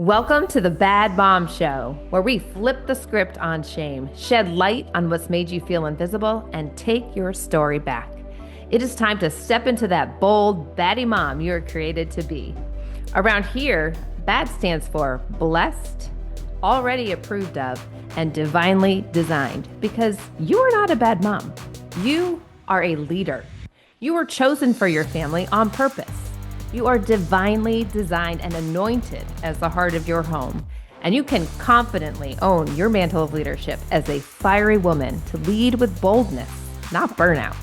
Welcome to the Bad Mom Show, where we flip the script on shame, shed light on what's made you feel invisible, and take your story back. It is time to step into that bold, baddie mom you were created to be. Around here, BAD stands for blessed, already approved of, and divinely designed, because you are not a bad mom. You are a leader. You were chosen for your family on purpose. You are divinely designed and anointed as the heart of your home, and you can confidently own your mantle of leadership as a fiery woman to lead with boldness, not burnout.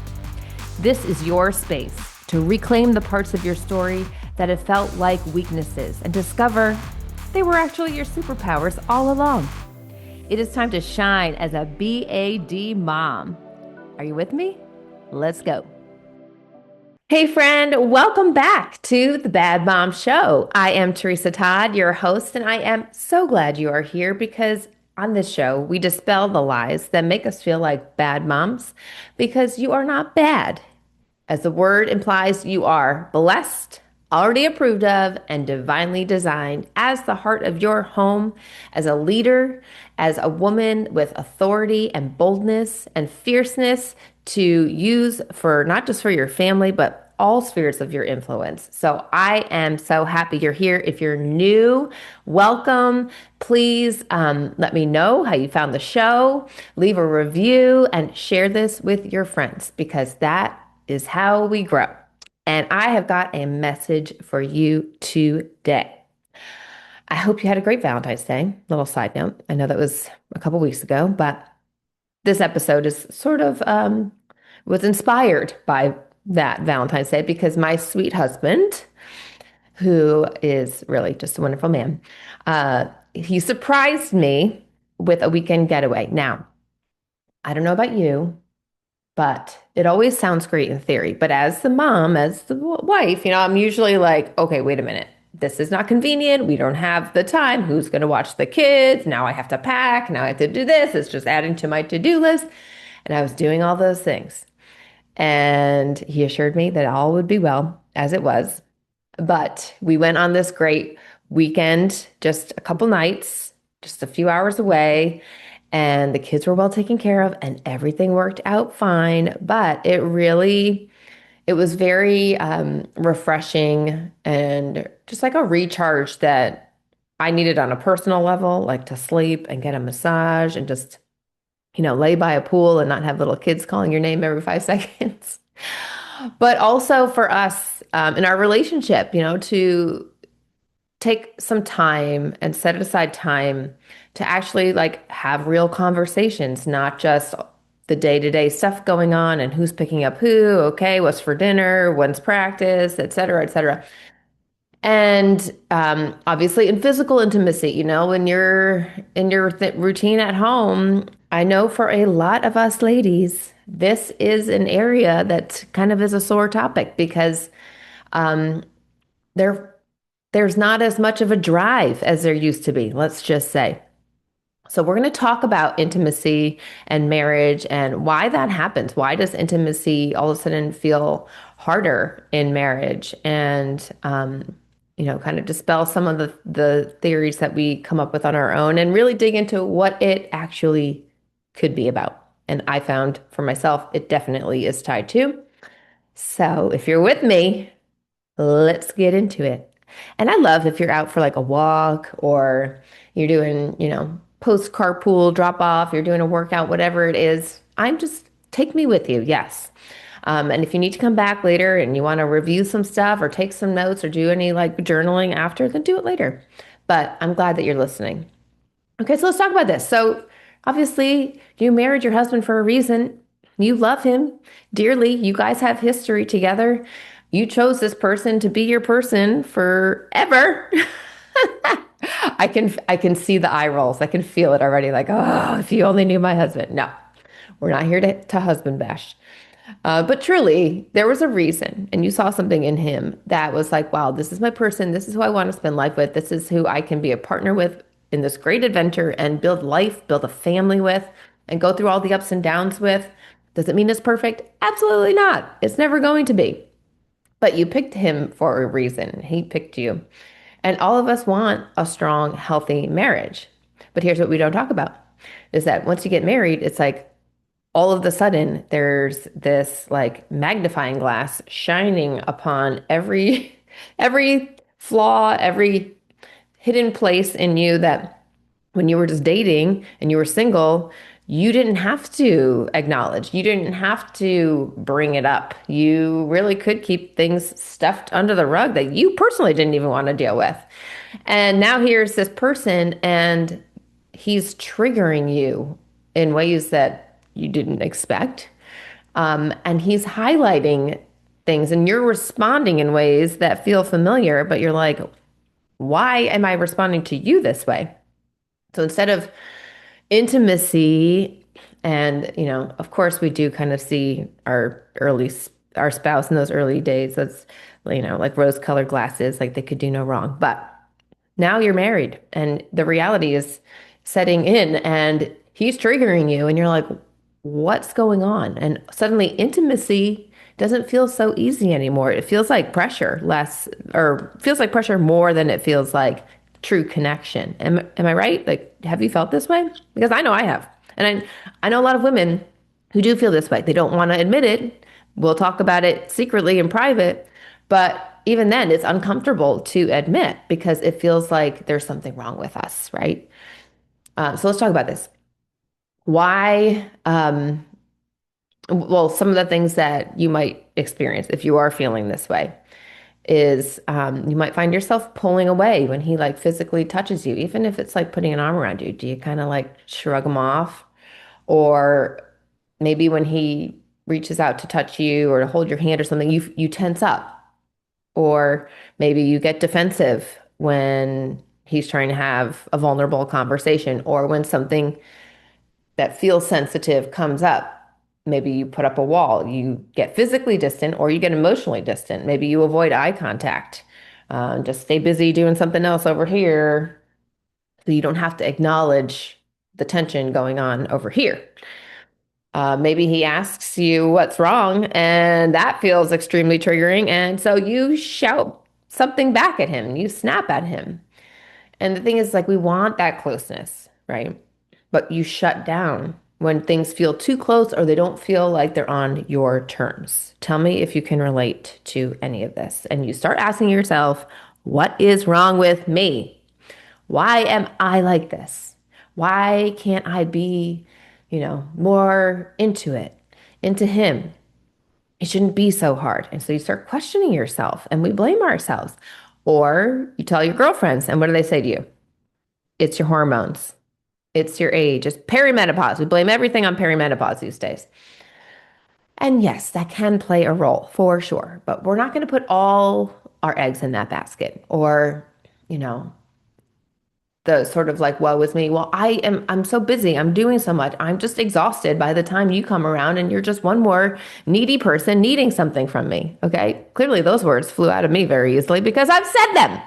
This is your space to reclaim the parts of your story that have felt like weaknesses and discover they were actually your superpowers all along. It is time to shine as a BAD mom. Are you with me? Let's go. Hey friend, welcome back to the Bad Mom Show. I am Teresa Todd, your host, and I am so glad you are here because on this show, we dispel the lies that make us feel like bad moms because you are not bad. As the word implies, you are blessed, already approved of, and divinely designed as the heart of your home, as a leader, as a woman with authority and boldness and fierceness to use for not just for your family, but all spheres of your influence. So I am so happy you're here. If you're new, welcome. Please let me know how you found the show, leave a review, and share this with your friends because that is how we grow. And I have got a message for you today. I hope you had a great Valentine's Day. Little side note. I know that was a couple weeks ago, but this episode is sort of was inspired by that Valentine's Day because my sweet husband, who is really just a wonderful man, he surprised me with a weekend getaway. Now, I don't know about you, but it always sounds great in theory. But as the mom, as the wife, I'm usually like, okay, wait a minute. This is not convenient. We don't have the time. Who's going to watch the kids? Now I have to pack. Now I have to do this. It's just adding to my to-do list. And I was doing all those things. And he assured me that all would be well, as it was. But we went on this great weekend, just a couple nights, just a few hours away. And the kids were well taken care of and everything worked out fine. But it was very refreshing and just like a recharge that I needed on a personal level, like to sleep and get a massage and just lay by a pool and not have little kids calling your name every 5 seconds. But also for us in our relationship, to take some time and set aside time to actually like have real conversations, not just the day-to-day stuff going on and who's picking up who, okay, what's for dinner, when's practice, et cetera, et cetera. And obviously in physical intimacy, when you're in your routine at home, I know for a lot of us ladies, this is an area that kind of is a sore topic because there's not as much of a drive as there used to be, let's just say. So we're going to talk about intimacy and marriage and why that happens. Why does intimacy all of a sudden feel harder in marriage? And kind of dispel some of the theories that we come up with on our own and really dig into what it actually could be about. And I found for myself, it definitely is tied to. So if you're with me, let's get into it. And I love if you're out for like a walk or you're doing, post carpool drop off, you're doing a workout, whatever it is, take me with you. Yes. And if you need to come back later and you want to review some stuff or take some notes or do any like journaling after, then do it later. But I'm glad that you're listening. Okay, so let's talk about this. So obviously you married your husband for a reason. You love him dearly. You guys have history together. You chose this person to be your person forever. I can see the eye rolls. I can feel it already. Like, oh, if you only knew my husband. No, we're not here to husband bash. But truly, there was a reason, and you saw something in him that was like, wow, this is my person. This is who I want to spend life with. This is who I can be a partner with in this great adventure and build life, build a family with, and go through all the ups and downs with. Does it mean it's perfect? Absolutely not. It's never going to be. But you picked him for a reason. He picked you. And all of us want a strong, healthy marriage. But here's what we don't talk about is that once you get married, it's like all of the sudden there's this like magnifying glass shining upon every flaw, every hidden place in you that when you were just dating and you were single, you didn't have to acknowledge. You didn't have to bring it up. You really could keep things stuffed under the rug that you personally didn't even want to deal with. And now here's this person, and he's triggering you in ways that you didn't expect. And he's highlighting things, and you're responding in ways that feel familiar, but you're like, why am I responding to you this way? So instead of intimacy, and of course we do kind of see our spouse in those early days. That's like rose-colored glasses, like they could do no wrong. But now you're married, and the reality is setting in, and he's triggering you, and you're like, what's going on? And suddenly intimacy doesn't feel so easy anymore. It feels like pressure less, or feels like pressure more than it feels like true connection. Am I right? Like, have you felt this way? Because I know I have. And I know a lot of women who do feel this way. They don't want to admit it. We'll talk about it secretly in private, but even then, it's uncomfortable to admit because it feels like there's something wrong with us, right? So let's talk about this. Why? Well, some of the things that you might experience if you are feeling this way is you might find yourself pulling away when he like physically touches you, even if it's like putting an arm around you. Do you kind of like shrug him off? Or maybe when he reaches out to touch you or to hold your hand or something, you tense up. Or maybe you get defensive when he's trying to have a vulnerable conversation, or when something that feels sensitive comes up. Maybe you put up a wall, you get physically distant, or you get emotionally distant. Maybe you avoid eye contact, just stay busy doing something else over here so you don't have to acknowledge the tension going on over here. Maybe he asks you what's wrong, and that feels extremely triggering. And so you shout something back at him, you snap at him. And the thing is, like, we want that closeness, right? But you shut down when things feel too close or they don't feel like they're on your terms. Tell me if you can relate to any of this. And you start asking yourself, what is wrong with me? Why am I like this? Why can't I be, more into him? It shouldn't be so hard. And so you start questioning yourself and we blame ourselves. Or you tell your girlfriends, and what do they say to you? It's your hormones. It's your age. It's perimenopause. We blame everything on perimenopause these days. And yes, that can play a role for sure. But we're not going to put all our eggs in that basket, or, you know, the sort of like, woe is me. Well, I'm so busy. I'm doing so much. I'm just exhausted by the time you come around, and you're just one more needy person needing something from me. Okay. Clearly those words flew out of me very easily because I've said them.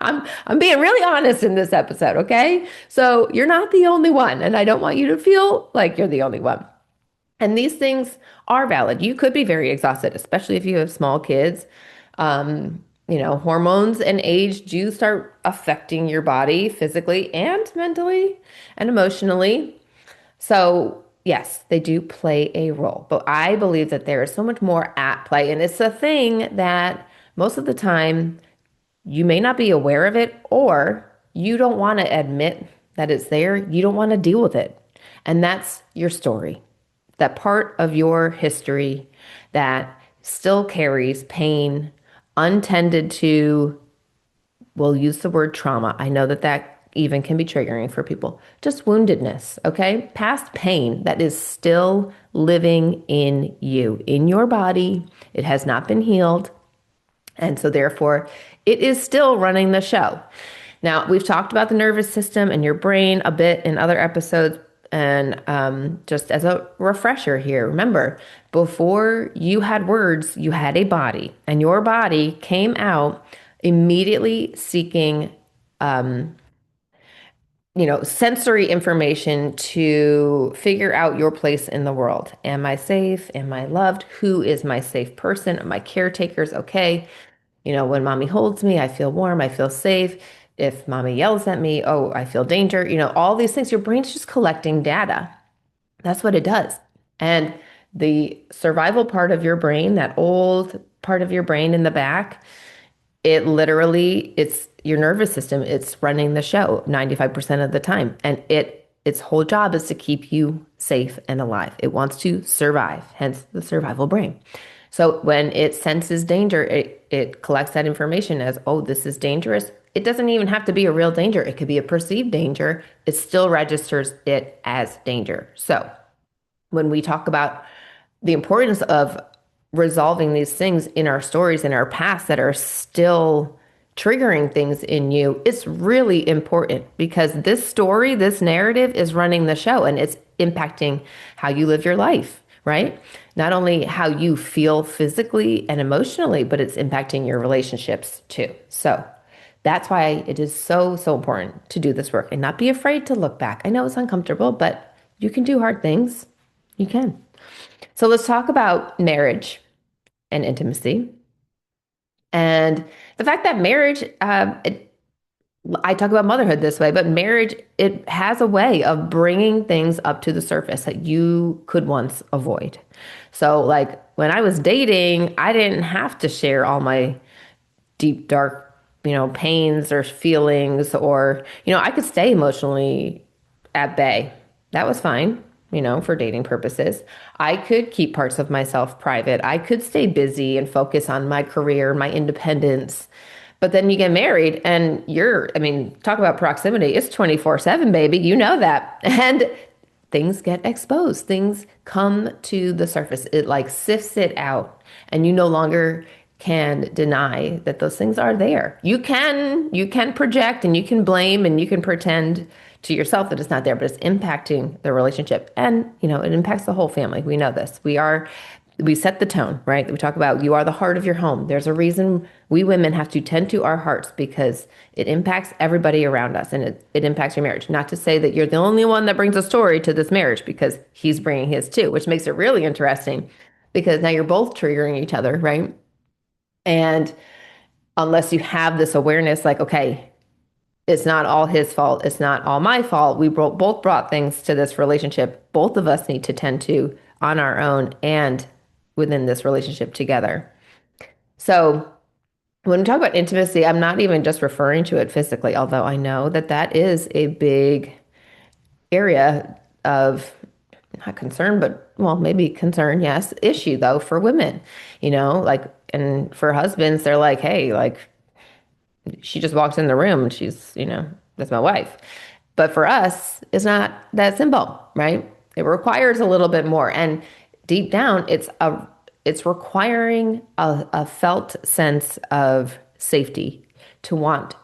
I'm being really honest in this episode. Okay. So you're not the only one, and I don't want you to feel like you're the only one. And these things are valid. You could be very exhausted, especially if you have small kids. Hormones and age do start affecting your body physically and mentally and emotionally. So, yes, they do play a role. But I believe that there is so much more at play. And it's a thing that most of the time you may not be aware of it, or you don't want to admit that it's there. You don't want to deal with it. And that's your story, that part of your history that still carries pain, untended to, we'll use the word trauma. I know that that even can be triggering for people. Just woundedness, okay? Past pain that is still living in you, in your body. It has not been healed. And so therefore, it is still running the show. Now, we've talked about the nervous system and your brain a bit in other episodes. And just as a refresher here, remember, before you had words, you had a body, and your body came out immediately seeking, sensory information to figure out your place in the world. Am I safe? Am I loved? Who is my safe person? Are my caretakers okay? When mommy holds me, I feel warm, I feel safe. If mommy yells at me, oh, I feel danger. All these things, your brain's just collecting data. That's what it does. And the survival part of your brain, that old part of your brain in the back, it's your nervous system. It's running the show 95% of the time. And its whole job is to keep you safe and alive. It wants to survive, hence the survival brain. So when it senses danger, it collects that information as, oh, this is dangerous. It doesn't even have to be a real danger. It could be a perceived danger. It still registers it as danger. So when we talk about the importance of resolving these things in our stories in our past that are still triggering things in you, it's really important because this story, this narrative is running the show and it's impacting how you live your life, right? Not only how you feel physically and emotionally, but it's impacting your relationships too. So that's why it is so, so important to do this work and not be afraid to look back. I know it's uncomfortable, but you can do hard things. You can. So let's talk about marriage and intimacy and the fact that marriage, I talk about motherhood this way, but marriage, it has a way of bringing things up to the surface that you could once avoid. So like when I was dating, I didn't have to share all my deep, dark, pains or feelings, or, I could stay emotionally at bay. That was fine, for dating purposes. I could keep parts of myself private. I could stay busy and focus on my career, my independence. But then you get married and talk about proximity. It's 24/7, baby. You know that. And things get exposed. Things come to the surface. It like sifts it out and you no longer can deny that those things are there. You can project and you can blame and you can pretend to yourself that it's not there, but it's impacting the relationship. And, it impacts the whole family. We know this. We set the tone, right? We talk about you are the heart of your home. There's a reason we women have to tend to our hearts because it impacts everybody around us and it impacts your marriage. Not to say that you're the only one that brings a story to this marriage because he's bringing his too, which makes it really interesting because now you're both triggering each other, right? And unless you have this awareness, like, okay, it's not all his fault. It's not all my fault. We both brought things to this relationship. Both of us need to tend to on our own and within this relationship together. So when we talk about intimacy, I'm not even just referring to it physically, although I know that that is a big area of not concern, but well, maybe concern, yes, issue though for women, like, and for husbands, they're like, hey, like she just walks in the room and she's, that's my wife. But for us, it's not that simple, right? It requires a little bit more. And deep down, it's requiring a felt sense of safety to want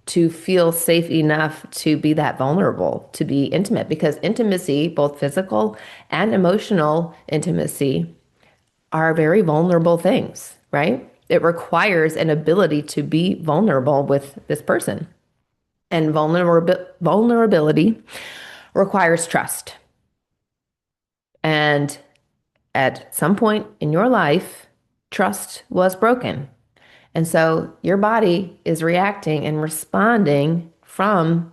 to feel safe enough to be that vulnerable, to be intimate, because intimacy, both physical and emotional intimacy, are very vulnerable things, right? It requires an ability to be vulnerable with this person. And vulnerability requires trust. And at some point in your life, trust was broken. And so your body is reacting and responding from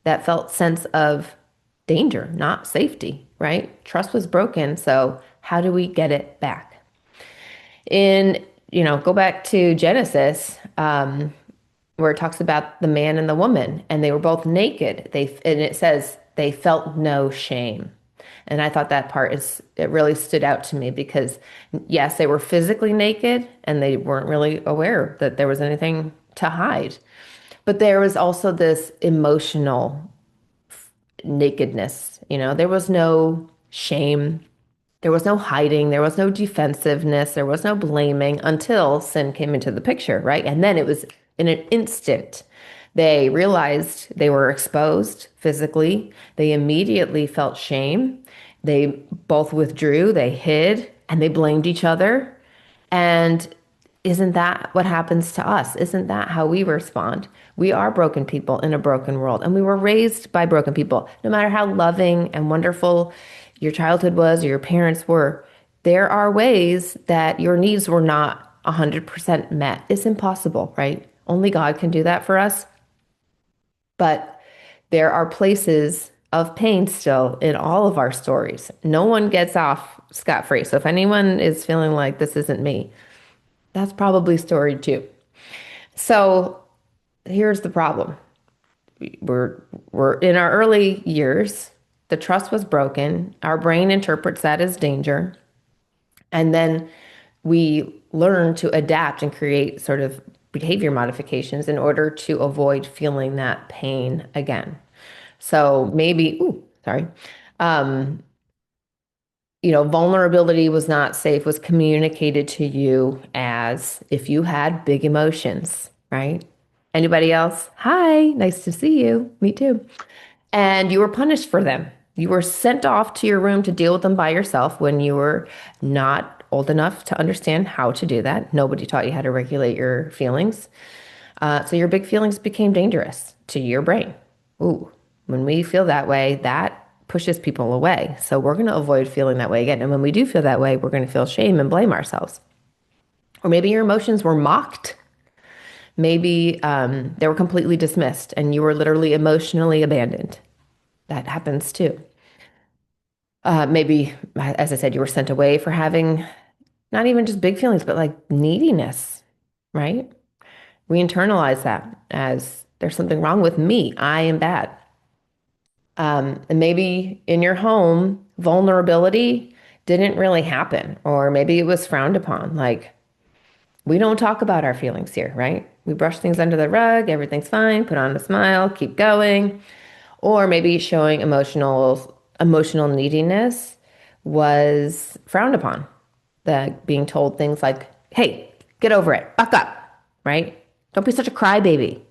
that felt sense of danger, not safety, right? Trust was broken. So how do we get it back? Go back to Genesis, where it talks about the man and the woman, and they were both naked. And it says they felt no shame. And I thought that part it really stood out to me because yes, they were physically naked and they weren't really aware that there was anything to hide. But there was also this emotional nakedness, there was no shame. There was no hiding. There was no defensiveness. There was no blaming until sin came into the picture, right? And then it was in an instant. They realized they were exposed physically. They immediately felt shame. They both withdrew, they hid, and they blamed each other. And isn't that what happens to us? Isn't that how we respond? We are broken people in a broken world, and we were raised by broken people. No matter how loving and wonderful your childhood was or your parents were, there are ways that your needs were not 100% met. It's impossible, right? Only God can do that for us. But there are places of pain still in all of our stories. No one gets off scot-free. So if anyone is feeling like this isn't me, that's probably story two. So here's the problem. We're we're in our early years. The trust was broken. Our brain interprets that as danger. And then we learn to adapt and create sort of behavior modifications in order to avoid feeling that pain again. So maybe, ooh, sorry. Um, Vulnerability was not safe, was communicated to you as if you had big emotions, right? Anybody else? Hi, nice to see you. Me too. And you were punished for them. You were sent off to your room to deal with them by yourself when you were not old enough to understand how to do that. Nobody taught you how to regulate your feelings. So your big feelings became dangerous to your brain. Ooh, when we feel that way, that pushes people away. So we're going to avoid feeling that way again. And when we do feel that way, we're going to feel shame and blame ourselves. Or maybe your emotions were mocked. Maybe they were completely dismissed and you were literally emotionally abandoned. That happens too. Maybe, as I said, you were sent away for having not even just big feelings, but like neediness, right? We internalize that as there's something wrong with me. I am bad. And maybe in your home, vulnerability didn't really happen, or maybe it was frowned upon. Like, we don't talk about our feelings here, right? We brush things under the rug, everything's fine, put on a smile, keep going. Or maybe showing emotional neediness was frowned upon. That being told things like, hey, get over it, buck up, right? Don't be such a crybaby.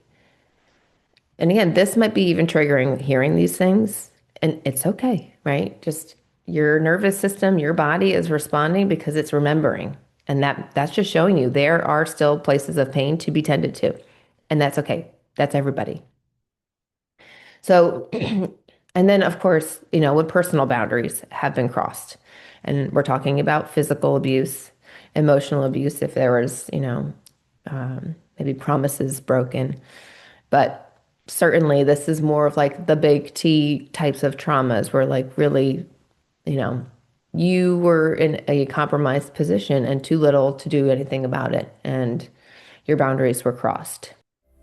And again, this might be even triggering hearing these things, and it's okay, right? Just your nervous system, your body is responding because it's remembering. And that's just showing you there are still places of pain to be tended to. And that's okay. That's everybody. So, and then of course, when personal boundaries have been crossed, and we're talking about physical abuse, emotional abuse, if there was, maybe promises broken. But certainly this is more of like the big T types of traumas where like really, you know, you were in a compromised position and too little to do anything about it. And your boundaries were crossed.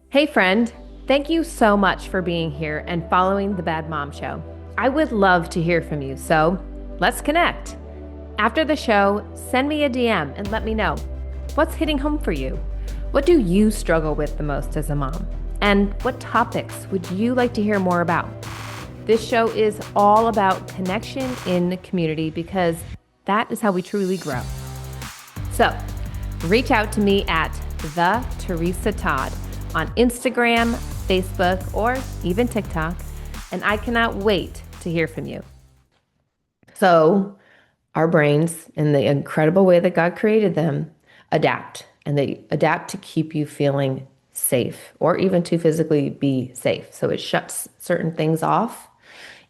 Hey, friend. Thank you so much for being here and following the Bad Mom Show. I would love to hear from you, so let's connect. After the show, send me a DM and let me know what's hitting home for you. What do you struggle with the most as a mom? And what topics would you like to hear more about? This show is all about connection in the community because that is how we truly grow. So reach out to me at the Teresa Todd on Instagram, Facebook, or even TikTok, and I cannot wait to hear from you. So our brains, in the incredible way that God created them, adapt, and they adapt to keep you feeling safe or even to physically be safe. So it shuts certain things off,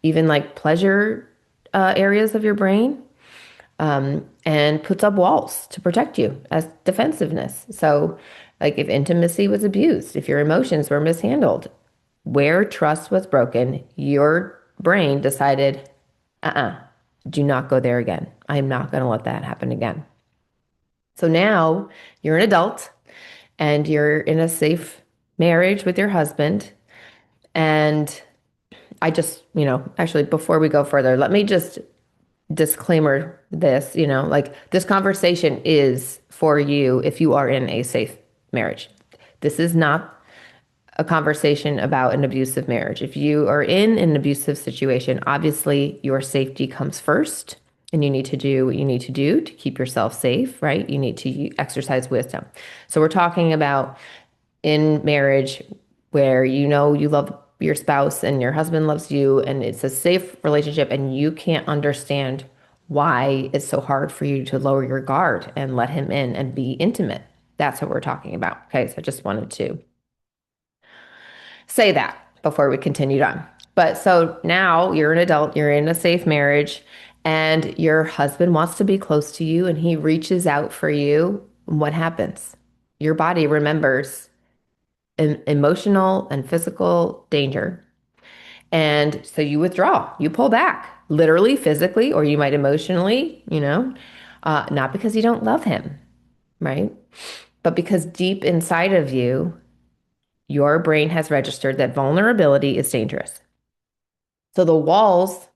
even like pleasure areas of your brain, and puts up walls to protect you as defensiveness. So like if intimacy was abused, if your emotions were mishandled, where trust was broken, your brain decided, do not go there again. I'm not going to let that happen again. So now you're an adult and you're in a safe marriage with your husband. And I just, actually, before we go further, let me just disclaimer this, like this conversation is for you if you are in a safe marriage. This is not a conversation about an abusive marriage. If you are in an abusive situation, obviously your safety comes first and you need to do what you need to do to keep yourself safe, right? You need to exercise wisdom. So we're talking about in marriage where you love your spouse and your husband loves you and it's a safe relationship and you can't understand why it's so hard for you to lower your guard and let him in and be intimate. That's what we're talking about. Okay, so I just wanted to say that before we continued on. But so now you're an adult, you're in a safe marriage, and your husband wants to be close to you and he reaches out for you. what happens? Your body remembers emotional and physical danger. And so you withdraw, you pull back, literally, physically, or you might emotionally, not because you don't love him, right? But because deep inside of you, your brain has registered that vulnerability is dangerous. So the walls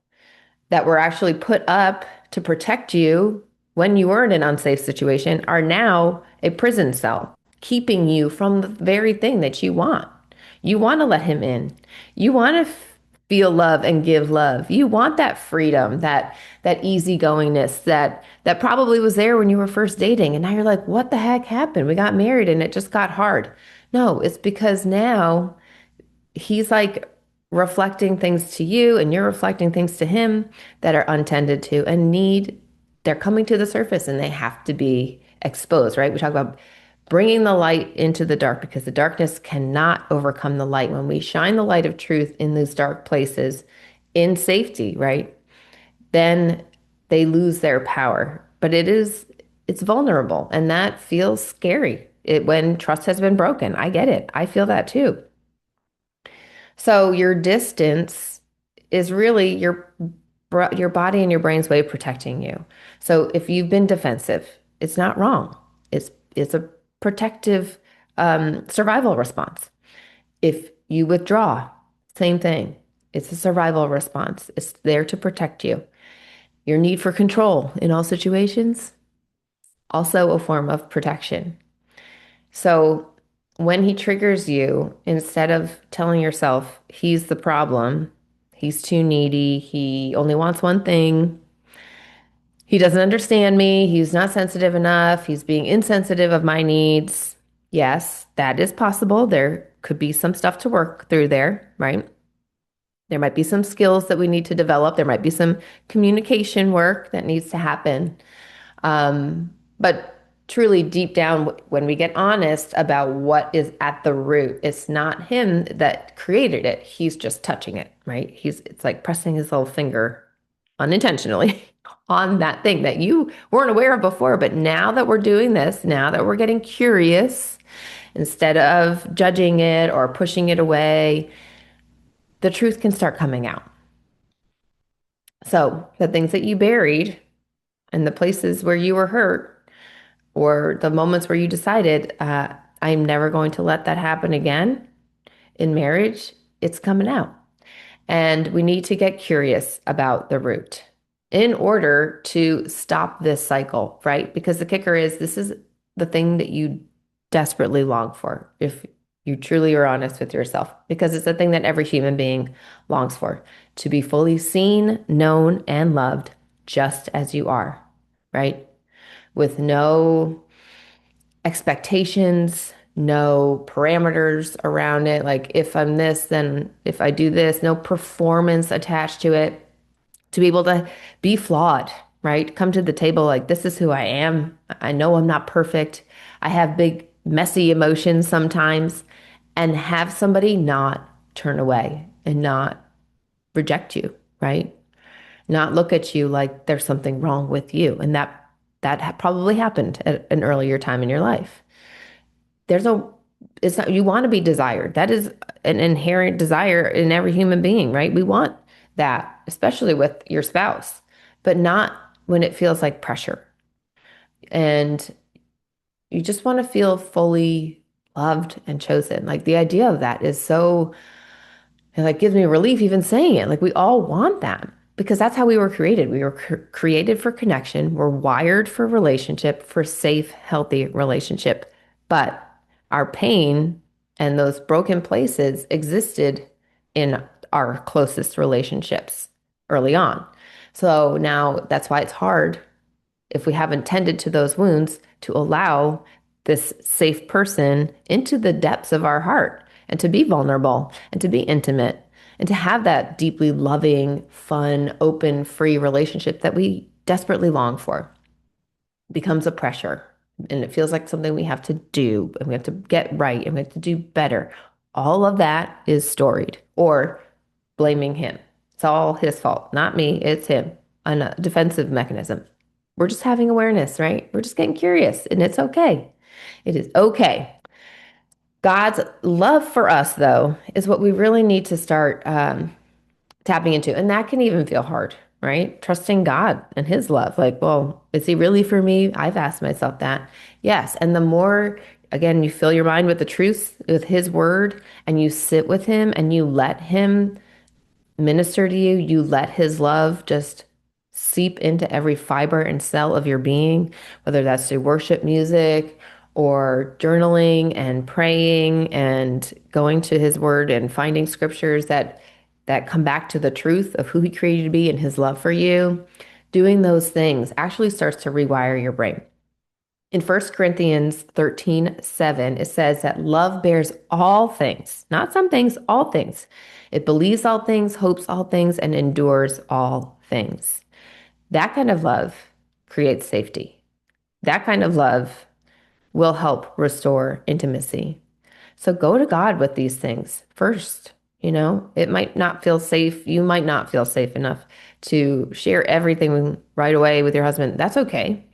that were actually put up to protect you when you were in an unsafe situation are now a prison cell, keeping you from the very thing that you want. You want to let him in. You want to feel love and give love. You want that freedom, that easygoingness that probably was there when you were first dating. And now you're like, what the heck happened? We got married and it just got hard. No, it's because now he's like reflecting things to you and you're reflecting things to him that are untended to and they're coming to the surface and they have to be exposed, right? We talk about bringing the light into the dark because the darkness cannot overcome the light. When we shine the light of truth in those dark places in safety, right? Then they lose their power. But it's vulnerable and that feels scary. When trust has been broken. I get it. I feel that too. So your distance is really your body and your brain's way of protecting you. So if you've been defensive, it's not wrong. It's a protective survival response. If you withdraw, same thing. It's a survival response. It's there to protect you. Your need for control in all situations, also a form of protection. So when he triggers you, instead of telling yourself he's the problem, he's too needy, he only wants one thing, he doesn't understand me, he's not sensitive enough, he's being insensitive of my needs. Yes, that is possible. There could be some stuff to work through there, right? There might be some skills that we need to develop. There might be some communication work that needs to happen. But truly, deep down, when we get honest about what is at the root, it's not him that created it. He's just touching it, right? It's like pressing his little finger unintentionally on that thing that you weren't aware of before. But now that we're doing this, now that we're getting curious, instead of judging it or pushing it away, the truth can start coming out. So the things that you buried and the places where you were hurt, or the moments where you decided, I'm never going to let that happen again in marriage, it's coming out. And we need to get curious about the root in order to stop this cycle, right? Because the kicker is this is the thing that you desperately long for if you truly are honest with yourself, because it's the thing that every human being longs for, to be fully seen, known, and loved just as you are, right? With no expectations, no parameters around it. Like if I'm this, then if I do this, no performance attached to it. To be able to be flawed, right? Come to the table like, this is who I am. I know I'm not perfect. I have big, messy emotions sometimes, and have somebody not turn away and not reject you, right? Not look at you like there's something wrong with you. And that probably happened at an earlier time in your life. There's a it's not, you want to be desired. That is an inherent desire in every human being, right? We want that, especially with your spouse, but not when it feels like pressure. And you just want to feel fully loved and chosen. Like the idea of that is so, it like gives me relief even saying it. Like we all want that because that's how we were created. We were created for connection. We're wired for relationship, for safe, healthy relationship. But our pain and those broken places existed in our closest relationships early on. So now that's why it's hard, if we haven't tended to those wounds, to allow this safe person into the depths of our heart and to be vulnerable and to be intimate and to have that deeply loving, fun, open, free relationship that we desperately long for. It becomes a pressure, and it feels like something we have to do and we have to get right and we have to do better. All of that is storied or blaming him. It's all his fault, not me. It's him. A defensive mechanism. We're just having awareness, right? We're just getting curious, and it's okay. It is okay. God's love for us, though, is what we really need to start tapping into. And that can even feel hard, right? Trusting God and His love. Like, well, is He really for me? I've asked myself that. Yes. And the more, again, you fill your mind with the truth, with His word, and you sit with Him and you let Him minister to you, you let His love just seep into every fiber and cell of your being, whether that's through worship music or journaling and praying and going to His word and finding scriptures that come back to the truth of who He created you to be and His love for you. Doing those things actually starts to rewire your brain. In 1 Corinthians 13:7, it says that love bears all things, not some things, all things. It believes all things, hopes all things, and endures all things. That kind of love creates safety. That kind of love will help restore intimacy. So go to God with these things first. It might not feel safe. You might not feel safe enough to share everything right away with your husband. That's okay.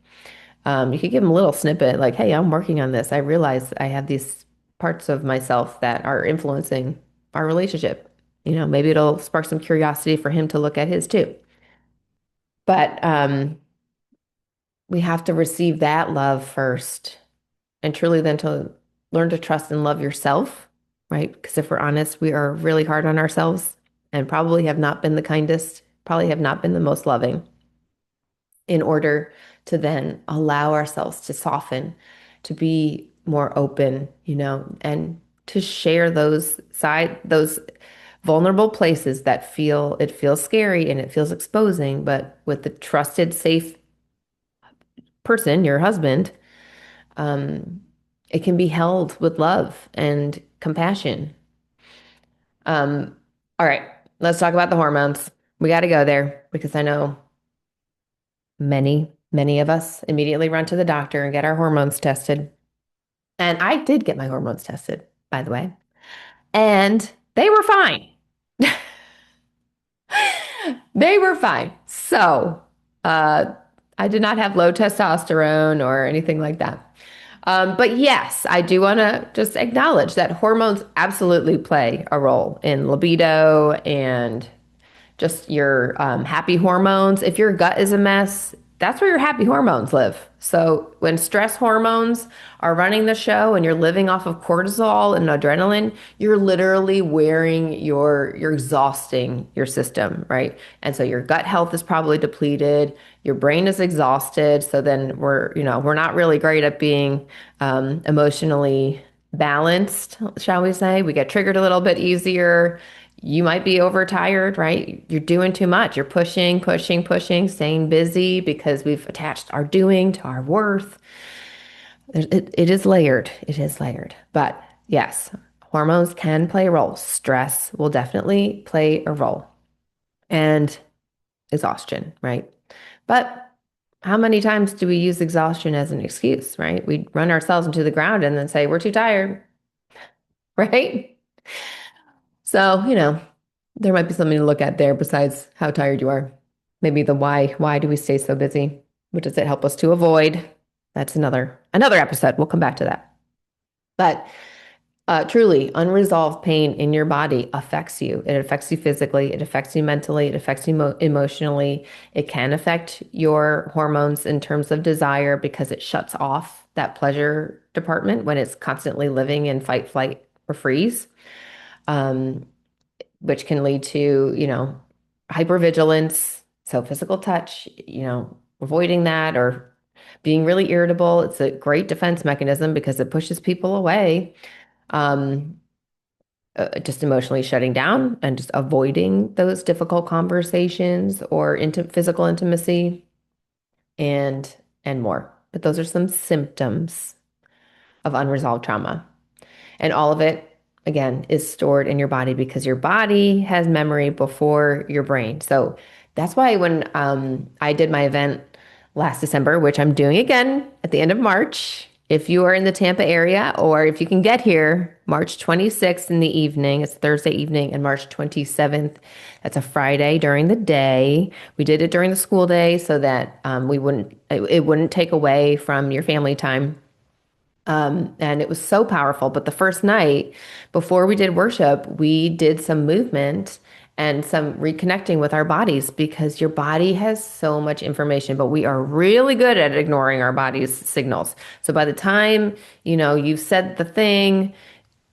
You could give them a little snippet like, hey, I'm working on this. I realize I have these parts of myself that are influencing our relationship. Maybe it'll spark some curiosity for him to look at his too. But we have to receive that love first and truly then to learn to trust and love yourself, right? Because if we're honest, we are really hard on ourselves and probably have not been the kindest, probably have not been the most loving in order to then allow ourselves to soften, to be more open, and to share those vulnerable places that it feels scary and it feels exposing, but with the trusted, safe person, your husband, um, it can be held with love and compassion. All right, let's talk about the hormones. We got to go there because I know many of us immediately run to the doctor and get our hormones tested. And I did get my hormones tested, by the way, and they were fine. They were fine. So, uh, I did not have low testosterone or anything like that. But yes, I do want to just acknowledge that hormones absolutely play a role in libido and just your happy hormones. If your gut is a mess, that's where your happy hormones live. So when stress hormones are running the show and you're living off of cortisol and adrenaline, you're literally you're exhausting your system, right? And so your gut health is probably depleted, your brain is exhausted. So then we're not really great at being emotionally balanced, shall we say. We get triggered a little bit easier. You might be overtired, right? You're doing too much. You're pushing, staying busy because we've attached our doing to our worth. It is layered. It is layered. But yes, hormones can play a role. Stress will definitely play a role. And exhaustion, right? But how many times do we use exhaustion as an excuse, right? We run ourselves into the ground and then say, we're too tired, right? So, there might be something to look at there besides how tired you are. Maybe the why. Why do we stay so busy? What does it help us to avoid? That's another episode. We'll come back to that. But truly, unresolved pain in your body affects you. It affects you physically. It affects you mentally. It affects you emotionally. It can affect your hormones in terms of desire because it shuts off that pleasure department when it's constantly living in fight, flight, or freeze. Which can lead to, hypervigilance. So physical touch, avoiding that or being really irritable. It's a great defense mechanism because it pushes people away. Just emotionally shutting down and just avoiding those difficult conversations or into physical intimacy and more. But those are some symptoms of unresolved trauma. And all of it, again, is stored in your body because your body has memory before your brain. So that's why when I did my event last December, which I'm doing again at the end of March, If you are in the Tampa area, or if you can get here March 26th in the evening, it's Thursday evening, and March 27th, that's a Friday during the day. We did it during the school day so that it wouldn't take away from your family time. And it was so powerful. But the first night, before we did worship, we did some movement and some reconnecting with our bodies because your body has so much information, but we are really good at ignoring our body's signals. So by the time, you've said the thing,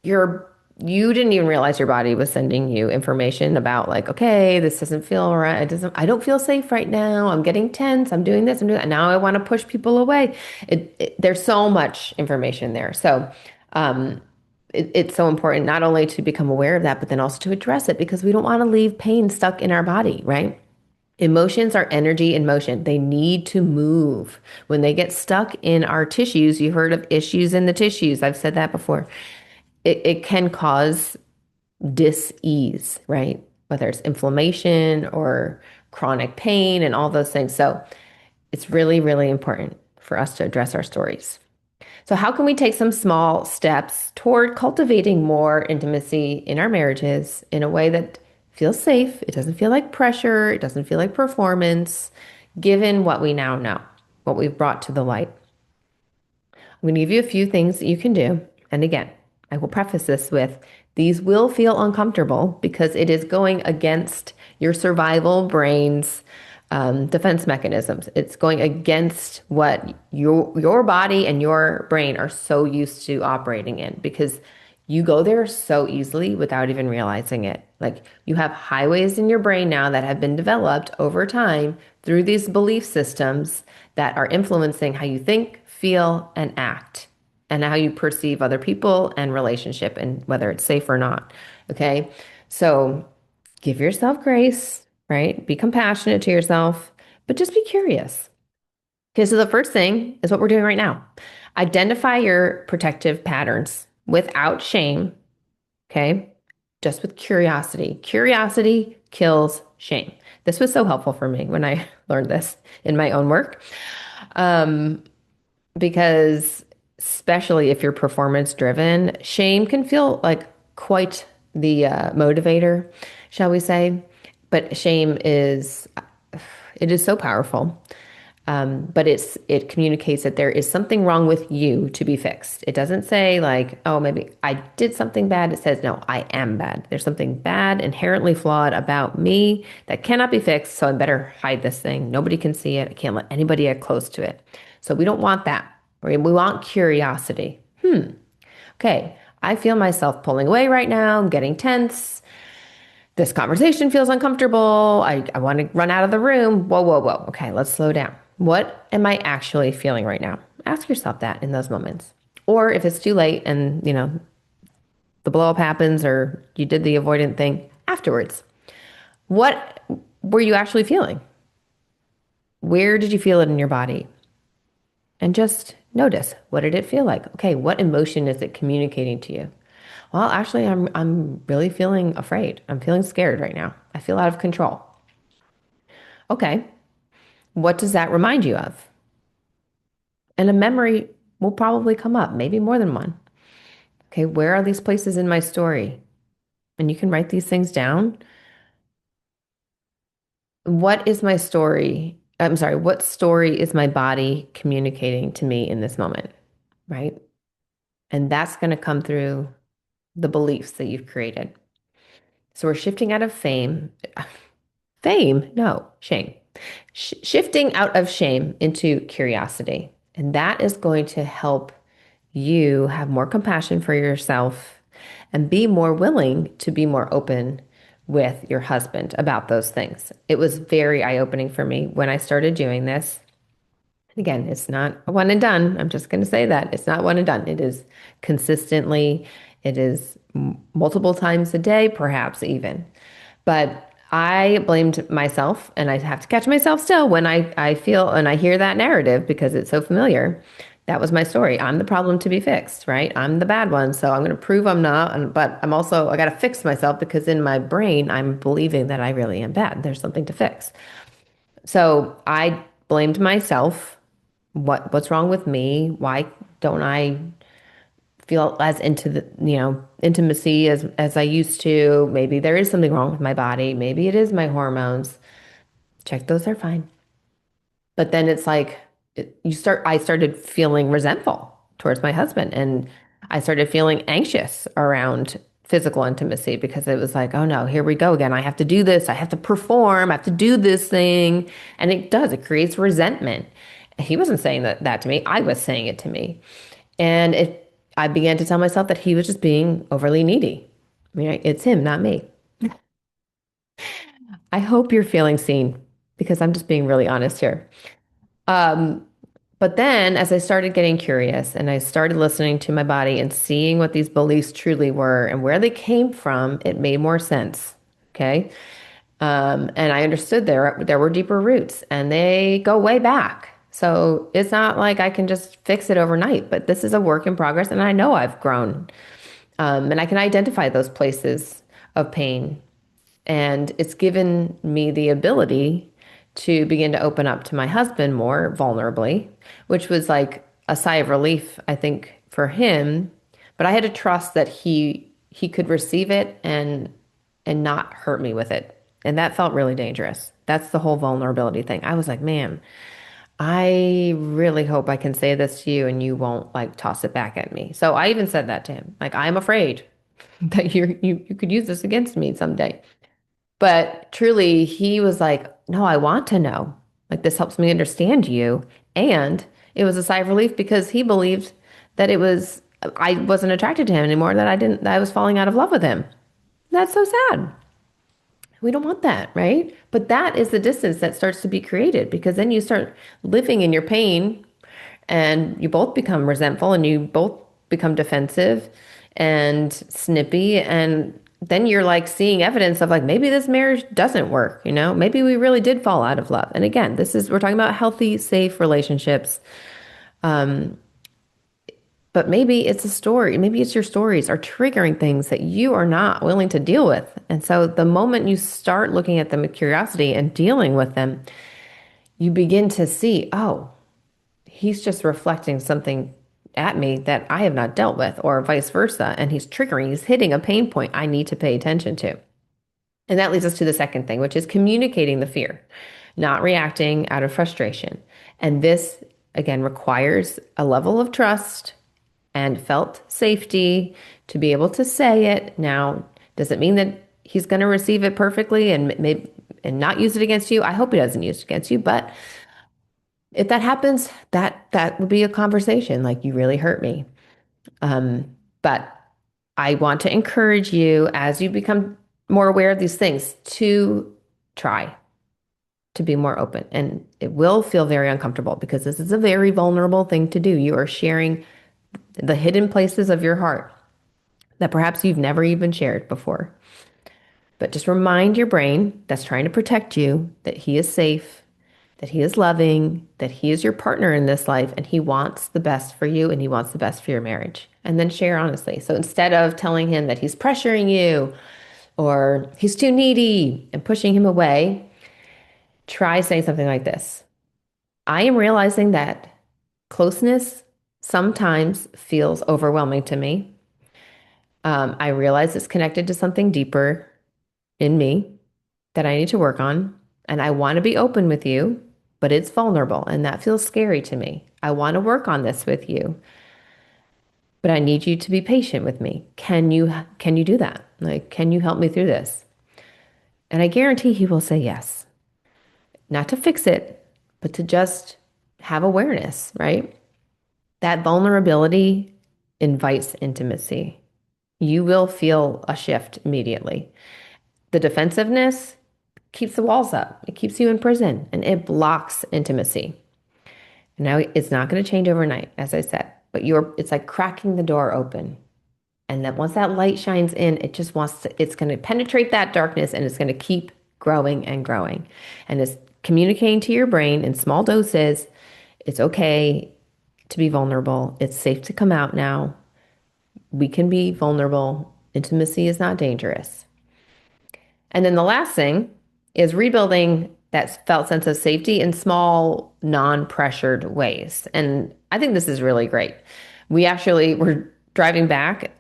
you're you didn't even realize your body was sending you information about like, okay, this doesn't feel right. I don't feel safe right now. I'm getting tense. I'm doing this. I'm doing that. Now I want to push people away. There's so much information there. So, it's so important not only to become aware of that, but then also to address it because we don't want to leave pain stuck in our body, right? Emotions are energy in motion. They need to move. When they get stuck in our tissues, you heard of issues in the tissues. I've said that before. It can cause dis-ease, right? Whether it's inflammation or chronic pain and all those things. So it's really, really important for us to address our stories. So, how can we take some small steps toward cultivating more intimacy in our marriages in a way that feels safe? It doesn't feel like pressure, it doesn't feel like performance, given what we now know, what we've brought to the light. I'm going to give you a few things that you can do. And again, I will preface this with these will feel uncomfortable because it is going against your survival brain's defense mechanisms. It's going against what your body and your brain are so used to operating in because you go there so easily without even realizing it. Like you have highways in your brain now that have been developed over time through these belief systems that are influencing how you think, feel, and act, and how you perceive other people and relationship and whether it's safe or not. Okay. So give yourself grace, right? Be compassionate to yourself, but just be curious. Okay. So the first thing is what we're doing right now. Identify your protective patterns without shame. Okay. Just with curiosity. Curiosity kills shame. This was so helpful for me when I learned this in my own work. Because especially if you're performance driven, shame can feel like quite the motivator, shall we say? But shame it is so powerful. But it communicates that there is something wrong with you to be fixed. It doesn't say like, oh, maybe I did something bad. It says, no, I am bad. There's something bad, inherently flawed about me that cannot be fixed. So I better hide this thing. Nobody can see it. I can't let anybody get close to it. So we don't want that. We want curiosity. Okay, I feel myself pulling away right now. I'm getting tense. This conversation feels uncomfortable. I want to run out of the room. Whoa, whoa, whoa. Okay, let's slow down. What am I actually feeling right now? Ask yourself that in those moments. Or if it's too late and, the blow up happens or you did the avoidant thing afterwards, what were you actually feeling? Where did you feel it in your body? And just notice, what did it feel like? Okay, what emotion is it communicating to you? Well, actually, I'm really feeling afraid. I'm feeling scared right now. I feel out of control. Okay, what does that remind you of? And a memory will probably come up, maybe more than one. Okay, where are these places in my story? And you can write these things down. What is my story? I'm sorry, what story is my body communicating to me in this moment? Right? And that's going to come through the beliefs that you've created. So we're shifting out of fame, no, shame. Shifting out of shame into curiosity. And that is going to help you have more compassion for yourself and be more willing to be more open with your husband about those things. It was very eye-opening for me when I started doing this. Again, it's not a one and done. I'm just going to say that. It's not one and done. It is consistently, it is multiple times a day, perhaps even. But I blamed myself, and I have to catch myself still when I feel and I hear that narrative because it's so familiar. That was my story. I'm the problem to be fixed, right? I'm the bad one. So I'm going to prove I'm not. But I got to fix myself because in my brain, I'm believing that I really am bad. There's something to fix. So I blamed myself. What's wrong with me? Why Don't I feel as into the, intimacy as I used to? Maybe there is something wrong with my body. Maybe it is my hormones. Check those are fine. But then it's like I started feeling resentful towards my husband, and I started feeling anxious around physical intimacy because it was like, oh no, here we go again. I have to do this. I have to perform. I have to do this thing. And it creates resentment. He wasn't saying that to me. I was saying it to me. And I began to tell myself that he was just being overly needy. I mean, it's him, not me. I hope you're feeling seen because I'm just being really honest here. Um, but then as I started getting curious and I started listening to my body and seeing what these beliefs truly were and where they came from, it made more sense. Okay. And I understood there were deeper roots and they go way back. So it's not like I can just fix it overnight, but this is a work in progress and I know I've grown. And I can identify those places of pain. And it's given me the ability to begin to open up to my husband more vulnerably, which was like a sigh of relief, I think, for him. But I had to trust that he could receive it and not hurt me with it. And that felt really dangerous. That's the whole vulnerability thing. I was like, man, I really hope I can say this to you and you won't like toss it back at me. So I even said that to him. Like, I'm afraid that you could use this against me someday. But truly, he was like, no, I want to know. Like, this helps me understand you. And it was a sigh of relief because he believed that I wasn't attracted to him anymore, that I was falling out of love with him. That's so sad. We don't want that, right? But that is the distance that starts to be created because then you start living in your pain and you both become resentful and you both become defensive and snippy. And then you're like seeing evidence of like, maybe this marriage doesn't work, maybe we really did fall out of love. And again, we're talking about healthy, safe relationships. But maybe it's a story. Maybe it's your stories are triggering things that you are not willing to deal with. And so the moment you start looking at them with curiosity and dealing with them, you begin to see, oh, he's just reflecting something at me that I have not dealt with, or vice versa. And he's hitting a pain point I need to pay attention to. And that leads us to the second thing, which is communicating the fear, not reacting out of frustration. And this, again, requires a level of trust and felt safety to be able to say it. Now, does it mean that he's going to receive it perfectly and not use it against you? I hope he doesn't use it against you, but if that happens, that would be a conversation like you really hurt me. But I want to encourage you as you become more aware of these things to try to be more open. And it will feel very uncomfortable because this is a very vulnerable thing to do. You are sharing the hidden places of your heart that perhaps you've never even shared before. But just remind your brain that's trying to protect you that he is safe, that he is loving, that he is your partner in this life, and he wants the best for you and he wants the best for your marriage. And then share honestly. So instead of telling him that he's pressuring you or he's too needy and pushing him away, try saying something like this. I am realizing that closeness sometimes feels overwhelming to me. I realize it's connected to something deeper in me that I need to work on. And I want to be open with you, but it's vulnerable and that feels scary to me. I want to work on this with you, but I need you to be patient with me. Can you do that? Like, can you help me through this? And I guarantee he will say yes. Not to fix it, but to just have awareness, right? That vulnerability invites intimacy. You will feel a shift immediately. The defensiveness keeps the walls up. It keeps you in prison and it blocks intimacy. Now it's not going to change overnight, as I said, but it's like cracking the door open. And then once that light shines in, it's going to penetrate that darkness and it's going to keep growing and growing. And it's communicating to your brain in small doses. It's okay to be vulnerable. It's safe to come out now. We can be vulnerable. Intimacy is not dangerous. And then the last thing is rebuilding that felt sense of safety in small, non-pressured ways. And I think this is really great. We actually were driving back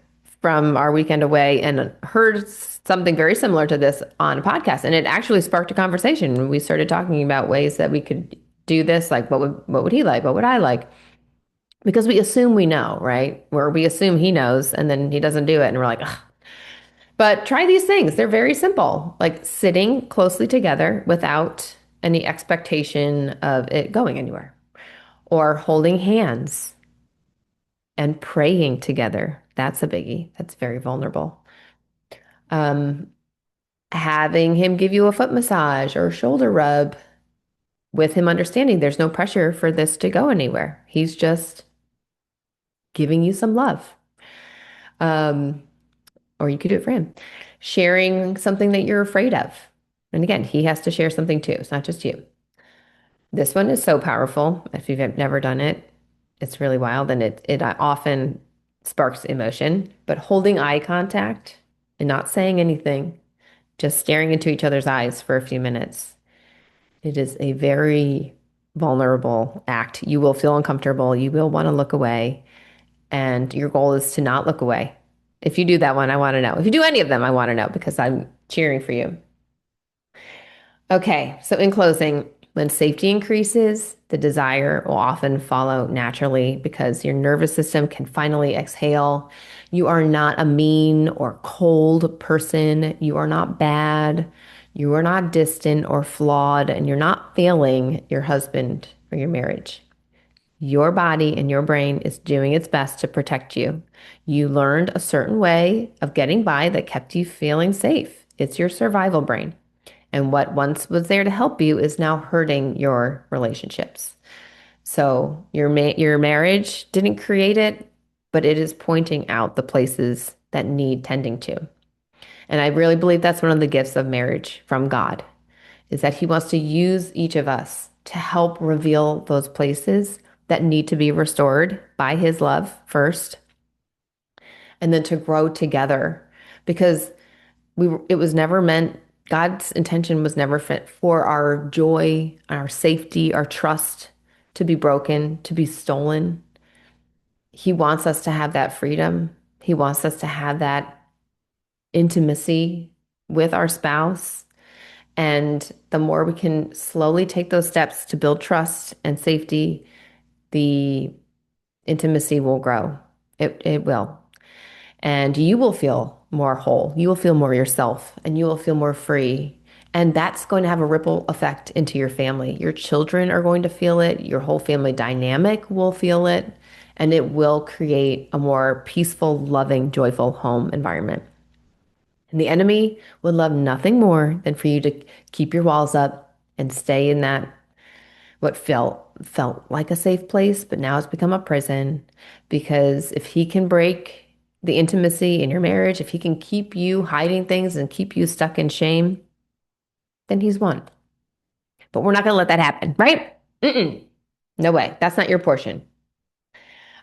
from our weekend away and heard something very similar to this on a podcast, and it actually sparked a conversation. We started talking about ways that we could do this, like what would he like? What would I like? Because we assume we know, right? Where we assume he knows and then he doesn't do it, and we're like, ugh. But try these things. They're very simple, like sitting closely together without any expectation of it going anywhere, or holding hands and praying together. That's a biggie. That's very vulnerable. Um, Having him give you a foot massage or shoulder rub with him understanding there's no pressure for this to go anywhere. He's just giving you some love. Um, or you could do it for him. Sharing something that you're afraid of. And again, he has to share something too. It's not just you. This one is so powerful. If you've never done it, it's really wild, and it often sparks emotion. But holding eye contact and not saying anything, just staring into each other's eyes for a few minutes. It is a very vulnerable act. You will feel uncomfortable. You will want to look away. And your goal is to not look away. If you do that one, I want to know. If you do any of them, I want to know because I'm cheering for you. Okay, so in closing, when safety increases, the desire will often follow naturally because your nervous system can finally exhale. You are not a mean or cold person. You are not bad. You are not distant or flawed, and you're not failing your husband or your marriage. Your body and your brain is doing its best to protect you. You learned a certain way of getting by that kept you feeling safe. It's your survival brain. And what once was there to help you is now hurting your relationships. So your marriage didn't create it, but it is pointing out the places that need tending to. And I really believe that's one of the gifts of marriage from God, is that he wants to use each of us to help reveal those places that need to be restored by his love first, and then to grow together, because it was never meant, God's intention was never fit for our joy, our safety, our trust to be broken, to be stolen. He wants us to have that freedom. He wants us to have that intimacy with our spouse. And the more we can slowly take those steps to build trust and safety, the intimacy will grow. It will. And you will feel more whole. You will feel more yourself, and you will feel more free. And that's going to have a ripple effect into your family. Your children are going to feel it. Your whole family dynamic will feel it. And it will create a more peaceful, loving, joyful home environment. And the enemy would love nothing more than for you to keep your walls up and stay in that what felt like a safe place, but now it's become a prison. Because if he can break the intimacy in your marriage, if he can keep you hiding things and keep you stuck in shame, then he's won. But we're not going to let that happen, right? No way. That's not your portion.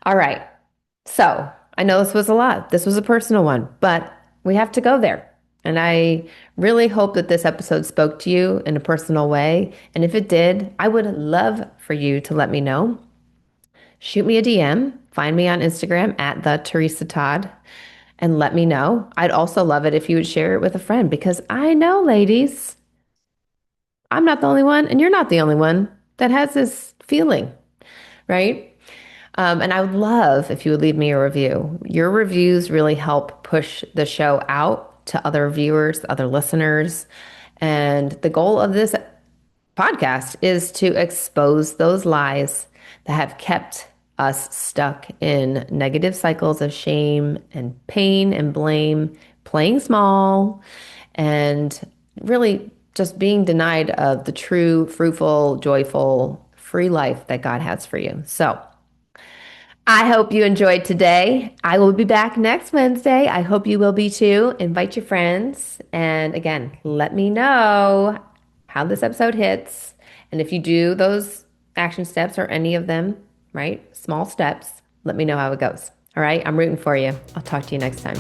All right. So I know this was a lot. This was a personal one, but we have to go there. And I really hope that this episode spoke to you in a personal way. And if it did, I would love for you to let me know. Shoot me a DM. Find me on Instagram at the Teresa Todd and let me know. I'd also love it if you would share it with a friend, because I know, ladies, I'm not the only one and you're not the only one that has this feeling, right? And I would love if you would leave me a review. Your reviews really help push the show out to other viewers, other listeners. And the goal of this podcast is to expose those lies that have kept us stuck in negative cycles of shame and pain and blame, playing small, and really just being denied of the true, fruitful, joyful, free life that God has for you. So I hope you enjoyed today. I will be back next Wednesday. I hope you will be too. Invite your friends. And again, let me know how this episode hits. And if you do those action steps or any of them, right? Small steps, let me know how it goes. All right. I'm rooting for you. I'll talk to you next time.